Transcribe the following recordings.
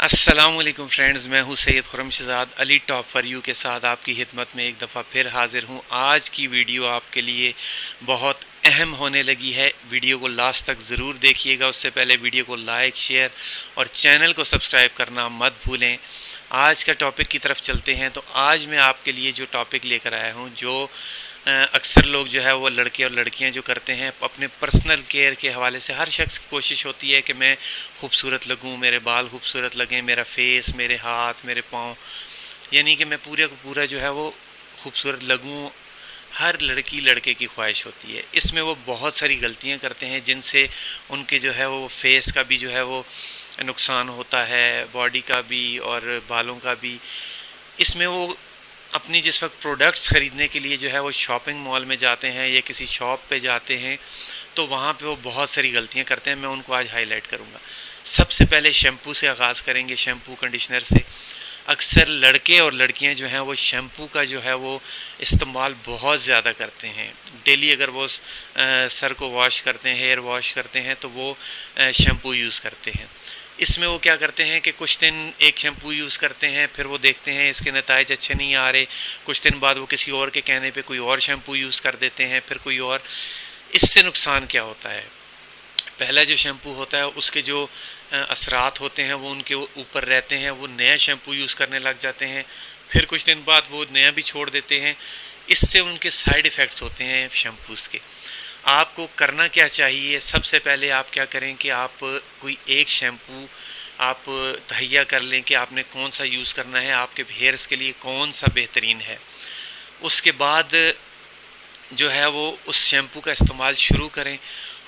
अस्सलामुअलैकुम फ्रेंड्स, मैं हूं Syed Khurram Shahzad Ali top for you के साथ आपकी खिदमत में एक दफ़ा फिर हाज़िर हूं। आज की वीडियो आपके लिए बहुत अहम होने लगी है। वीडियो को लास्ट तक ज़रूर देखिएगा। उससे पहले वीडियो को लाइक, शेयर और चैनल को सब्सक्राइब करना मत भूलें। आज का टॉपिक की तरफ चलते हैं। तो आज मैं आपके लिए जो टॉपिक लेकर आया हूं, जो अक्सर लोग जो है वो लड़के और लड़कियां जो करते हैं अपने पर्सनल केयर के हवाले से, हर शख्स की कोशिश होती है कि मैं खूबसूरत लगूं, मेरे बाल खूबसूरत लगें, मेरा फेस, मेरे हाथ, मेरे पाँव, यानी कि मैं पूरे को पूरा जो है वो खूबसूरत लगूं। हर लड़की लड़के की ख्वाहिश होती है। इसमें वो बहुत सारी गलतियां करते हैं जिनसे उनके जो है वो फेस का भी जो है वो नुकसान होता है, बॉडी का भी और बालों का भी। इसमें वो अपनी जिस वक्त प्रोडक्ट्स ख़रीदने के लिए जो है वो शॉपिंग मॉल में जाते हैं या किसी शॉप पे जाते हैं, तो वहाँ पे वो बहुत सारी गलतियाँ करते हैं। मैं उनको आज हाईलाइट करूँगा। सबसे पहले शैम्पू से आगाज़ करेंगे, शैम्पू कंडीशनर से। अक्सर लड़के और लड़कियां जो हैं वो शैम्पू का जो है वो इस्तेमाल बहुत ज़्यादा करते हैं। डेली अगर वो सर को वॉश करते हैं, हेयर वॉश करते हैं, तो वो शैम्पू यूज़ करते हैं। इसमें वो क्या करते हैं कि कुछ दिन एक शैम्पू यूज़ करते हैं, फिर वो देखते हैं इसके नताइज अच्छे नहीं आ रहे। कुछ दिन बाद वो किसी और के कहने पे कोई और शैम्पू यूज़ कर देते हैं, फिर कोई और। इससे नुकसान क्या होता है? पहला जो शैम्पू होता है उसके जो असरात होते हैं वो उनके ऊपर रहते हैं। वो नया शैम्पू यूज़ करने लग जाते हैं, फिर कुछ दिन बाद वो नया भी छोड़ देते हैं। इससे उनके साइड इफ़ेक्ट्स होते हैं शैम्पूज़ के। आपको करना क्या चाहिए? सबसे पहले आप क्या करें कि आप कोई एक शैम्पू आप तहैया कर लें कि आपने कौन सा यूज़ करना है, आपके हेयर्स के लिए कौन सा बेहतरीन है। उसके बाद जो है वो उस शैम्पू का इस्तेमाल शुरू करें।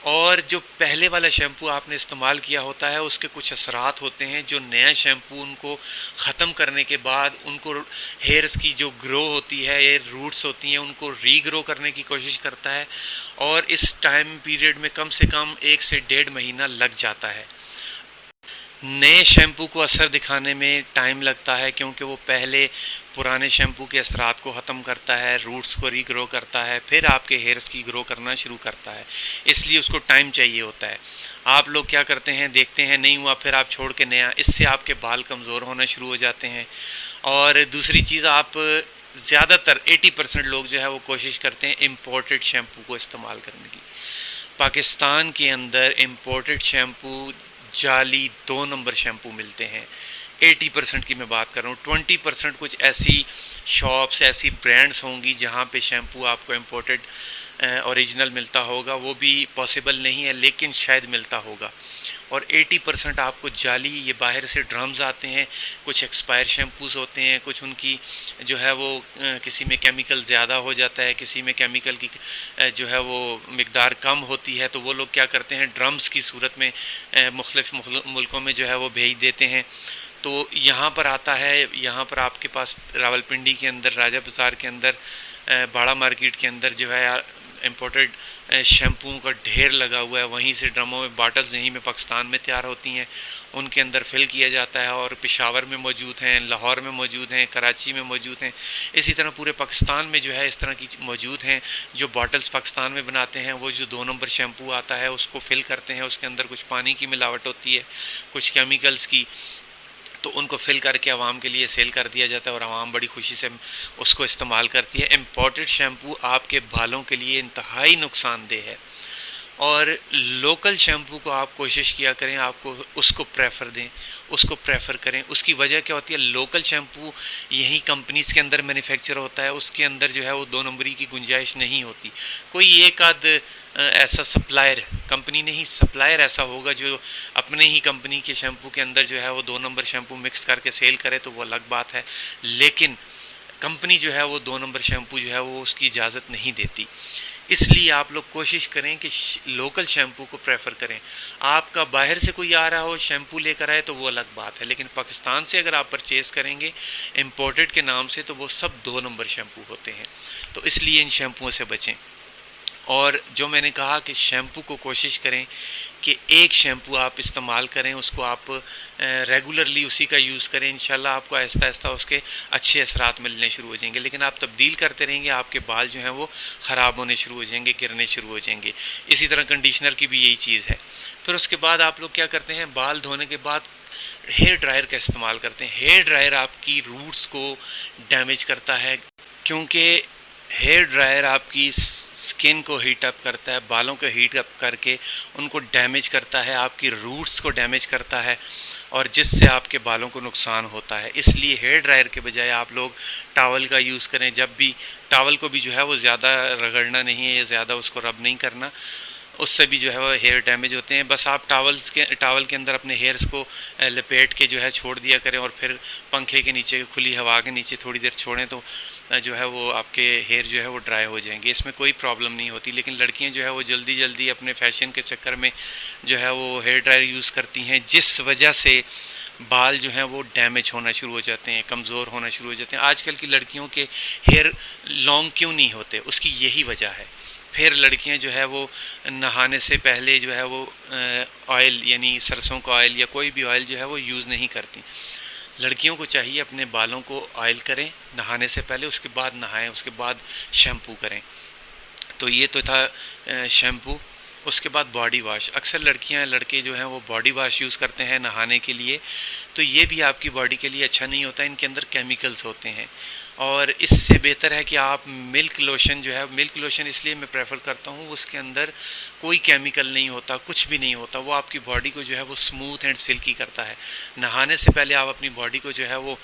और जो पहले वाला शैम्पू आपने इस्तेमाल किया होता है उसके कुछ असरात होते हैं जो नया शैम्पू उनको ख़त्म करने के बाद उनको हेयर्स की जो ग्रो होती है, ये रूट्स होती हैं, उनको रीग्रो करने की कोशिश करता है। और इस टाइम पीरियड में कम से कम 1 से 1.5 महीना लग जाता है। नए शैम्पू को असर दिखाने में टाइम लगता है क्योंकि वो पहले पुराने शैम्पू के असरात को ख़त्म करता है, रूट्स को रीग्रो करता है, फिर आपके हेयर्स की ग्रो करना शुरू करता है। इसलिए उसको टाइम चाहिए होता है। आप लोग क्या करते हैं, देखते हैं नहीं हुआ, फिर आप छोड़ के नया, इससे आपके बाल कमज़ोर होना शुरू हो जाते हैं। और दूसरी चीज़, आप ज़्यादातर 80% लोग जो है वो कोशिश करते हैं इम्पोर्टेड शैम्पू को इस्तेमाल करने की। पाकिस्तान के अंदर इम्पोर्टेड शैम्पू जाली 2 नंबर शैम्पू मिलते हैं। 80% की मैं बात कर रहा हूँ। 20% कुछ ऐसी शॉप्स, ऐसी ब्रांड्स होंगी जहाँ पे शैम्पू आपको इम्पोर्टेड ओरिजिनल मिलता होगा। वो भी पॉसिबल नहीं है, लेकिन शायद मिलता होगा। और 80% आपको जाली, ये बाहर से ड्रम्स आते हैं। कुछ एक्सपायर शैम्पूज़ होते हैं, कुछ उनकी जो है वो किसी में केमिकल ज़्यादा हो जाता है, किसी में केमिकल की जो है वो मिकदार कम होती है। तो वो लोग क्या करते हैं, ड्रम्स की सूरत में मुख्तलिफ़ मुल्कों में जो है वो भेज देते हैं। तो यहाँ पर आता है, यहाँ पर आपके पास रावलपिंडी के अंदर, राजा बाज़ार के अंदर, बाड़ा मार्केट के अंदर जो है इम्पोर्टेड शैम्पू का ढेर लगा हुआ है। वहीं से ड्रमों में बॉटल्स यहीं में पाकिस्तान में तैयार होती हैं, उनके अंदर फिल किया जाता है। और पेशावर में मौजूद हैं, लाहौर में मौजूद हैं, कराची में मौजूद हैं। इसी तरह पूरे पाकिस्तान में जो है इस तरह की मौजूद हैं जो बॉटल्स पाकिस्तान में बनाते हैं। वो जो 2 नंबर शैम्पू आता है उसको फिल करते हैं, उसके अंदर कुछ पानी की मिलावट होती है, कुछ केमिकल्स की। तो उनको फिल करके आवाम के लिए सेल कर दिया जाता है और आवाम बड़ी खुशी से उसको इस्तेमाल करती है। इम्पोर्टेड शैम्पू आपके बालों के लिए इंतहाई नुकसानदेह है। और लोकल शैम्पू को आप कोशिश किया करें, आपको उसको प्रेफर दें, उसको प्रेफर करें। उसकी वजह क्या होती है, लोकल शैम्पू यही कंपनीज़ के अंदर मैन्युफैक्चर होता है, उसके अंदर जो है वो 2 नंबरी की गुंजाइश नहीं होती। कोई एक आध ऐसा सप्लायर, कंपनी नहीं सप्लायर ऐसा होगा जो अपने ही कंपनी के शैम्पू के अंदर जो है वो 2 नंबर शैम्पू मिक्स करके सेल करे, तो वो अलग बात है। लेकिन कंपनी जो है वो 2 नंबर शैम्पू जो है वो उसकी इजाज़त नहीं देती। इसलिए आप लोग कोशिश करें कि लोकल शैम्पू को प्रेफर करें। आपका बाहर से कोई आ रहा हो शैम्पू लेकर आए तो वो अलग बात है, लेकिन पाकिस्तान से अगर आप परचेज़ करेंगे इम्पोर्टेड के नाम से, तो वो सब 2 नंबर शैम्पू होते हैं। तो इसलिए इन शैम्पुओं से बचें। और जो मैंने कहा कि शैम्पू को कोशिश करें कि एक शैम्पू आप इस्तेमाल करें, उसको आप रेगुलरली उसी का यूज़ करें। इंशाल्लाह आपको आहिस्ता आहिस्ता उसके अच्छे असरात मिलने शुरू हो जाएंगे। लेकिन आप तब्दील करते रहेंगे, आपके बाल जो हैं वो ख़राब होने शुरू हो जाएंगे, गिरने शुरू हो जाएंगे। इसी तरह कंडीशनर की भी यही चीज़ है। फिर उसके बाद आप लोग क्या करते हैं, बाल धोने के बाद हेयर ड्रायर का इस्तेमाल करते हैं। हेयर ड्रायर आपकी रूट्स को डैमेज करता है, क्योंकि हेयर ड्रायर आपकी स्किन को हीट अप करता है, बालों को हीट अप करके उनको डैमेज करता है, आपकी रूट्स को डैमेज करता है, और जिससे आपके बालों को नुकसान होता है। इसलिए हेयर ड्रायर के बजाय आप लोग टॉवल का यूज़ करें। जब भी टॉवल को भी जो है वो ज़्यादा रगड़ना नहीं है या ज़्यादा उसको रब नहीं करना, उससे भी जो है वो हेयर डैमेज होते हैं। बस आप टॉवल के अंदर अपने हेयर्स को लपेट के जो है छोड़ दिया करें, और फिर पंखे के नीचे, खुली हवा के नीचे थोड़ी देर छोड़ें, तो जो है वो आपके हेयर जो है वो ड्राई हो जाएंगे। इसमें कोई प्रॉब्लम नहीं होती। लेकिन लड़कियां जो है वो जल्दी जल्दी अपने फैशन के चक्कर में जो है वो हेयर ड्रायर यूज़ करती हैं, जिस वजह से बाल जो हैं वो डैमेज होना शुरू हो जाते हैं, कमज़ोर होना शुरू हो जाते हैं। आजकल की लड़कियों के हेयर लॉन्ग क्यों नहीं होते, उसकी यही वजह है। फिर लड़कियां जो है वो नहाने से पहले जो है वो ऑयल, यानी सरसों का ऑयल या कोई भी ऑयल जो है वो यूज़ नहीं करती। लड़कियों को चाहिए अपने बालों को ऑयल करें नहाने से पहले, उसके बाद नहाएं, उसके बाद शैम्पू करें। तो ये तो था शैम्पू। उसके बाद बॉडी वॉश। अक्सर लड़कियां लड़के जो हैं वो बॉडी वॉश यूज़ करते हैं नहाने के लिए, तो ये भी आपकी बॉडी के लिए अच्छा नहीं होता। इनके अंदर केमिकल्स होते हैं, और इससे बेहतर है कि आप मिल्क लोशन जो है, मिल्क लोशन इसलिए मैं प्रेफर करता हूँ, उसके अंदर कोई केमिकल नहीं होता, कुछ भी नहीं होता। वो आपकी बॉडी को जो है वो स्मूथ एंड सिल्की करता है। नहाने से पहले आप अपनी बॉडी को जो है वो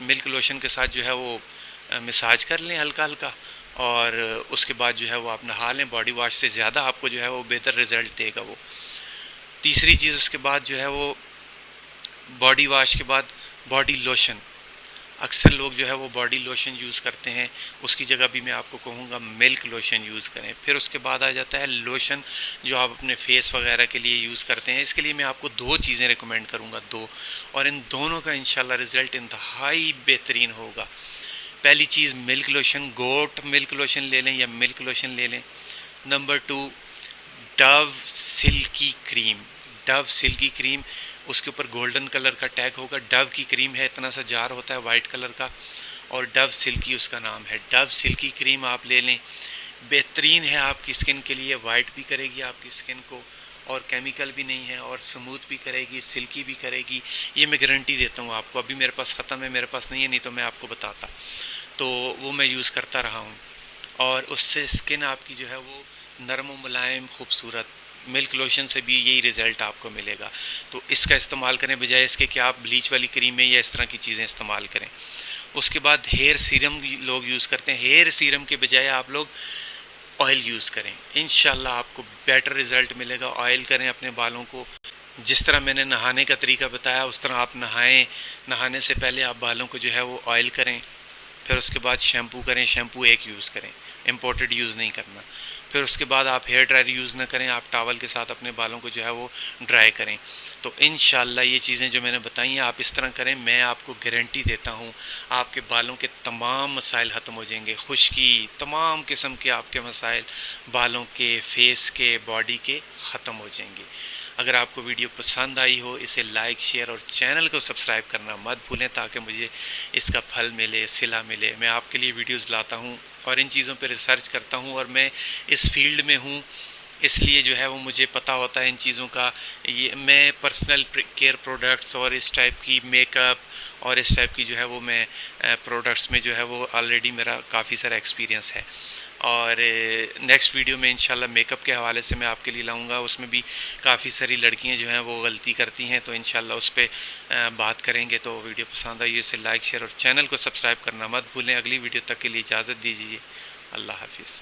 मिल्क लोशन के साथ जो है वो मसाज कर लें हल्का हल्का, और उसके बाद जो है वो आप नहा लें। बॉडी वॉश से ज़्यादा आपको जो है वो बेहतर रिज़ल्ट देगा वो। तीसरी चीज़ उसके बाद जो है वो बॉडी वॉश के बाद बॉडी लोशन। अक्सर लोग जो है वो बॉडी लोशन यूज़ करते हैं, उसकी जगह भी मैं आपको कहूँगा मिल्क लोशन यूज़ करें। फिर उसके बाद आ जाता है लोशन जो आप अपने फेस वगैरह के लिए यूज़ करते हैं। इसके लिए मैं आपको दो चीज़ें रिकमेंड करूँगा, दो, और इन दोनों का इंशाल्लाह रिज़ल्ट इंतहाई बेहतरीन होगा। पहली चीज़ milk lotion, goat milk lotion ले लें या मिल्क लोशन ले लें। Number 2, Dove silky cream. Dove silky cream, उसके ऊपर गोल्डन कलर का टैग होगा। डव की क्रीम है, इतना सा जार होता है वाइट कलर का, और डव सिल्की उसका नाम है। डव सिल्की क्रीम आप ले लें, बेहतरीन है आपकी स्किन के लिए। वाइट भी करेगी आपकी स्किन को, और केमिकल भी नहीं है, और स्मूथ भी करेगी, सिल्की भी करेगी। ये मैं गारंटी देता हूँ आपको। अभी मेरे पास ख़त्म है, मेरे पास नहीं है, नहीं तो मैं आपको बताता। तो वो मैं यूज़ करता रहा हूँ, और उससे स्किन आपकी जो है वो नरम व मुलायम, खूबसूरत। मिल्क लोशन से भी यही रिज़ल्ट आपको मिलेगा। तो इसका इस्तेमाल करें, बजाय इसके कि आप ब्लीच वाली क्रीमें या इस तरह की चीज़ें इस्तेमाल करें। उसके बाद हेयर सीरम लोग यूज़ करते हैं। हेयर सीरम के बजाय आप लोग ऑयल यूज़ करें, इंशाल्लाह आपको बेटर रिज़ल्ट मिलेगा। ऑयल करें अपने बालों को, जिस तरह मैंने नहाने का तरीका बताया उस तरह आप नहाएं। नहाने से पहले आप बालों को जो है वो ऑयल करें, फिर उसके बाद शैम्पू करें। शैम्पू एक यूज़ करें, इम्पोर्टेड यूज़ नहीं करना। फिर उसके बाद आप हेयर ड्रायर यूज़ ना करें, आप टॉवल के साथ अपने बालों को जो है वो ड्राई करें। तो इंशाल्लाह ये चीज़ें जो मैंने बताई हैं आप इस तरह करें, मैं आपको गारंटी देता हूँ आपके बालों के तमाम मसाइल ख़त्म हो जाएंगे। खुश्की, तमाम किस्म के आपके मसाइल बालों के, फेस के, बॉडी के ख़त्म हो जाएंगे। अगर आपको वीडियो पसंद आई हो, इसे लाइक, शेयर और चैनल को सब्सक्राइब करना मत भूलें, ताकि मुझे इसका फल मिले, सिला मिले। मैं आपके लिए वीडियोस लाता हूँ और इन चीज़ों पर रिसर्च करता हूँ, और मैं इस फील्ड में हूँ, इसलिए जो है वो मुझे पता होता है इन चीज़ों का। ये मैं पर्सनल केयर प्रोडक्ट्स और इस टाइप की मेकअप और इस टाइप की जो है वो मैं प्रोडक्ट्स में जो है वो ऑलरेडी मेरा काफ़ी सारा एक्सपीरियंस है। और नेक्स्ट वीडियो में इंशाल्लाह मेकअप के हवाले से मैं आपके लिए लाऊंगा। उसमें भी काफ़ी सारी लड़कियां जो हैं वो गलती करती हैं, तो इंशाल्लाह उस पर बात करेंगे। तो वीडियो पसंद आई इसे लाइक, शेयर और चैनल को सब्सक्राइब करना मत भूलें। अगली वीडियो तक के लिए इजाज़त दीजिए। अल्लाह हाफिज़।